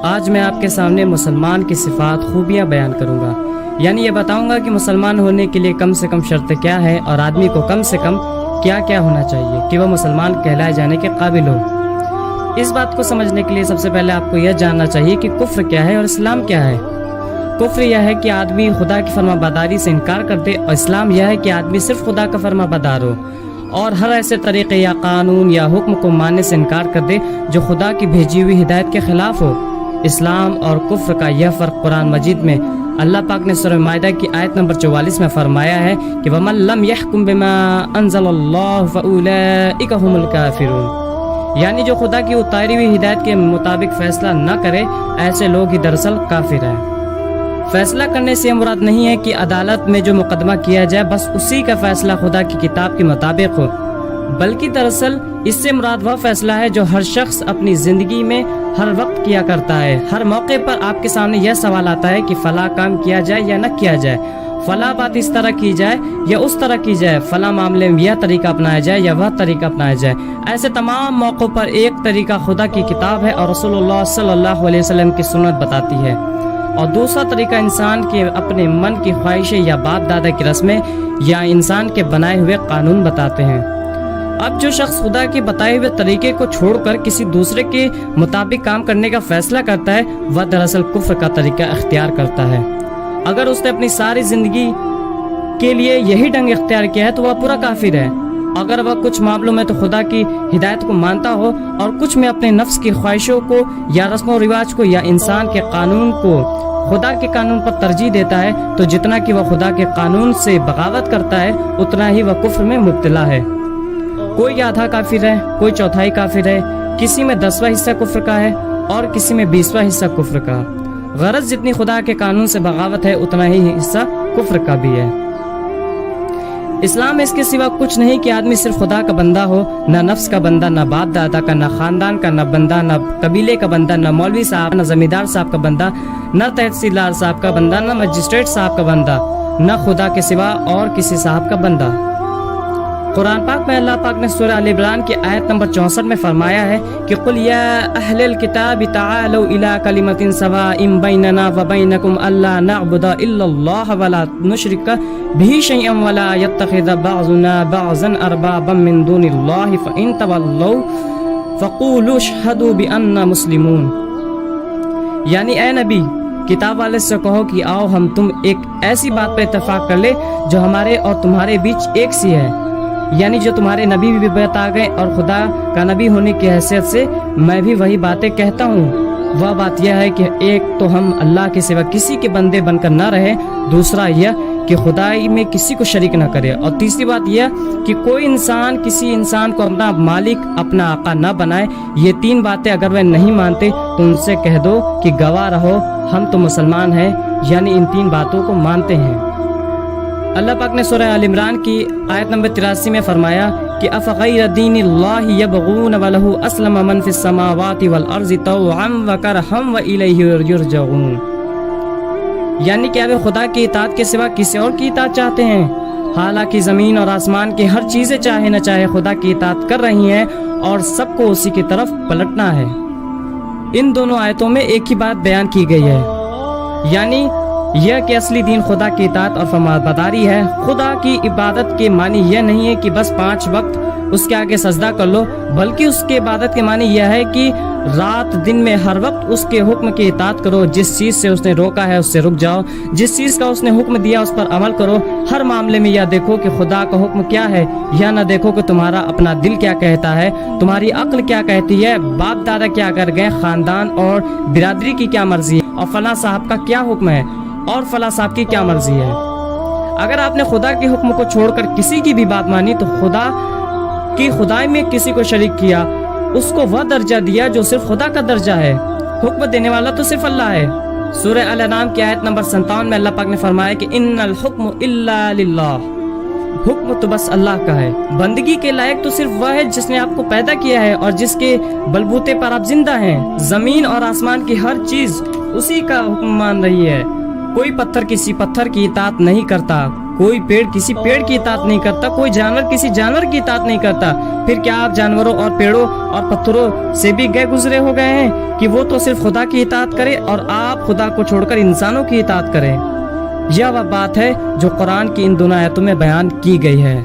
آج میں آپ کے سامنے مسلمان کی صفات خوبیاں بیان کروں گا، یعنی یہ بتاؤں گا کہ مسلمان ہونے کے لیے کم سے کم شرط کیا ہے اور آدمی کو کم سے کم کیا کیا ہونا چاہیے کہ وہ مسلمان کہلائے جانے کے قابل ہو۔ اس بات کو سمجھنے کے لیے سب سے پہلے آپ کو یہ جاننا چاہیے کہ کفر کیا ہے اور اسلام کیا ہے۔ کفر یہ ہے کہ آدمی خدا کی فرما برداری سے انکار کر دے، اور اسلام یہ ہے کہ آدمی صرف خدا کا فرما بردار ہو اور ہر ایسے طریقے یا قانون یا حکم کو ماننے سے انکار کر دے جو خدا کی بھیجی ہوئی ہدایت کے خلاف ہو۔ اسلام اور کفر کا یہ فرق قرآن مجید میں اللہ پاک نے سورہ مائدہ کی آیت نمبر 44 میں فرمایا ہے کہ وَمَن لَّمْ يَحْكُم بِمَا أَنزَلَ اللَّهُ فَأُولَٰئِكَ هُمُ الْكَافِرُونَ، یعنی جو خدا کی اتاری ہوئی ہدایت کے مطابق فیصلہ نہ کرے، ایسے لوگ ہی دراصل کافر ہیں۔ فیصلہ کرنے سے یہ مراد نہیں ہے کہ عدالت میں جو مقدمہ کیا جائے بس اسی کا فیصلہ خدا کی کتاب کے مطابق ہو، بلکہ دراصل اس سے مراد وہ فیصلہ ہے جو ہر شخص اپنی زندگی میں ہر وقت کیا کرتا ہے۔ ہر موقع پر آپ کے سامنے یہ سوال آتا ہے کہ فلاں کام کیا جائے یا نہ کیا جائے، فلاں بات اس طرح کی جائے یا اس طرح کی جائے، فلاں معاملے میں یہ طریقہ اپنایا جائے یا وہ طریقہ اپنایا جائے۔ ایسے تمام موقعوں پر ایک طریقہ خدا کی کتاب ہے اور رسول اللہ صلی اللہ علیہ وسلم کی سنت بتاتی ہے، اور دوسرا طریقہ انسان کے اپنے من کی خواہشیں یا باپ دادا کی رسمیں یا انسان کے بنائے ہوئے قانون بتاتے ہیں۔ اب جو شخص خدا کے بتائے ہوئے طریقے کو چھوڑ کر کسی دوسرے کے مطابق کام کرنے کا فیصلہ کرتا ہے، وہ دراصل کفر کا طریقہ اختیار کرتا ہے۔ اگر اس نے اپنی ساری زندگی کے لیے یہی ڈھنگ اختیار کیا ہے تو وہ پورا کافر ہے۔ اگر وہ کچھ معاملوں میں تو خدا کی ہدایت کو مانتا ہو اور کچھ میں اپنے نفس کی خواہشوں کو یا رسم و رواج کو یا انسان کے قانون کو خدا کے قانون پر ترجیح دیتا ہے، تو جتنا کہ وہ خدا کے قانون سے بغاوت کرتا ہے اتنا ہی وہ کفر میں مبتلا ہے۔ کوئی آدھا کافر ہے، کوئی چوتھائی کافر ہے، کسی میں 10واں حصہ کفر کا ہے اور کسی میں 20واں حصہ کفر کا۔ غرض جتنی خدا کے قانون سے بغاوت ہے اتنا ہی حصہ کفر کا بھی ہے۔ اسلام اس کے سوا کچھ نہیں کہ آدمی صرف خدا کا بندہ ہو، نہ نفس کا بندہ، نہ باپ دادا کا، نہ خاندان کا نہ بندہ، نہ قبیلے کا بندہ، نہ مولوی صاحب، نہ زمیندار صاحب کا بندہ، نہ تحصیلدار صاحب کا بندہ، نہ مجسٹریٹ صاحب کا بندہ، نہ خدا کے سوا اور کسی صاحب کا بندہ۔ قرآن پاک میں اللہ پاک نے سورہ آل عمران کی آیت نمبر 64 میں فرمایا ہے کہ قُلْ يَا أَهْلَ الْكِتَابِ تَعَالَوْا إِلَىٰ كَلِمَةٍ سَوَاءٍ بَيْنَنَا وَبَيْنَكُمْ أَلَّا نَعْبُدَ إِلَّا اللَّهَ وَلَا نُشْرِكَ بِهِ شَيْئًا وَلَا يَتَّخِذَ بَعْضُنَا بَعْضًا أَرْبَابًا مِّن دُونِ اللَّهِ فَإِن تَوَلَّوْا فَقُولُوا اشْهَدُوا بِأَنَّا مُسْلِمُونَ، یعنی اے نبی کتاب والے سے کہو کہ آؤ ہم تم ایک ایسی بات پر اتفاق کر لے جو ہمارے اور تمہارے بیچ ایک سی ہے، یعنی جو تمہارے نبی بھی بتا گئے اور خدا کا نبی ہونے کی حیثیت سے میں بھی وہی باتیں کہتا ہوں۔ وہ بات یہ ہے کہ ایک تو ہم اللہ کے سوا کسی کے بندے بن کر نہ رہے، دوسرا یہ کہ خدائی میں کسی کو شریک نہ کرے، اور تیسری بات یہ کہ کوئی انسان کسی انسان کو اپنا مالک اپنا آقا نہ بنائے۔ یہ تین باتیں اگر وہ نہیں مانتے تو ان سے کہہ دو کہ گواہ رہو ہم تو مسلمان ہیں، یعنی ان تین باتوں کو مانتے ہیں۔ اللہ پاک نے سورہ آل عمران کی آیت نمبر 83 میں فرمایا کہ افغیر دین اللہ یبغون ولہ اسلم من فی السماوات والارض طوعا وکرہا والیہ یرجعون، یعنی کہ وہ خدا کی اطاعت کے سوا کسی اور کی اطاعت چاہتے ہیں، حالانکہ زمین اور آسمان کی ہر چیزیں چاہے نہ چاہے خدا کی اطاعت کر رہی ہیں اور سب کو اسی کی طرف پلٹنا ہے۔ ان دونوں آیتوں میں ایک ہی بات بیان کی گئی ہے، یعنی یہ کہ اصلی دین خدا کی اطاعت اور فرمانبرداری ہے۔ خدا کی عبادت کے معنی یہ نہیں ہے کہ بس 5 وقت اس کے آگے سجدہ کر لو، بلکہ اس کے عبادت کے معنی یہ ہے کہ رات دن میں ہر وقت اس کے حکم کی اطاعت کرو، جس چیز سے اس نے روکا ہے اس سے رک جاؤ، جس چیز کا اس نے حکم دیا اس پر عمل کرو۔ ہر معاملے میں یہ دیکھو کہ خدا کا حکم کیا ہے، یا نہ دیکھو کہ تمہارا اپنا دل کیا کہتا ہے، تمہاری عقل کیا کہتی ہے، باپ دادا کیا کر گئے، خاندان اور برادری کی کیا مرضی ہے، اور فلاں صاحب کا کیا حکم ہے اور فلاں صاحب کی کیا مرضی ہے۔ اگر آپ نے خدا کے حکم کو چھوڑ کر کسی کی بھی بات مانی تو خدا کی خدائی میں کسی کو شریک کیا، اس کو وہ درجہ دیا جو صرف خدا کا درجہ ہے۔ حکم دینے والا تو صرف اللہ ہے۔ سورہ الانعام کی آیت نمبر 57 میں اللہ پاک نے فرمایا کہ ان الحکم الا للہ، حکم تو بس اللہ کا ہے۔ بندگی کے لائق تو صرف وہ ہے جس نے آپ کو پیدا کیا ہے اور جس کے بلبوتے پر آپ زندہ ہیں۔ زمین اور آسمان کی ہر چیز اسی کا حکم مان رہی ہے۔ کوئی پتھر کسی پتھر کی اطاعت نہیں کرتا، کوئی پیڑ کسی پیڑ کی اطاعت نہیں کرتا, کوئی جانور کسی جانور کی اطاعت نہیں کرتا, پھر کیا آپ جانوروں اور پیڑوں اور پتھروں سے بھی گئے گزرے ہو گئے ہیں کہ وہ تو صرف خدا کی اطاعت کرے اور آپ خدا کو چھوڑ کر انسانوں کی اطاعت کریں؟ یہ وہ بات ہے جو قرآن کی ان دونوں آیتوں میں بیان کی گئی ہے.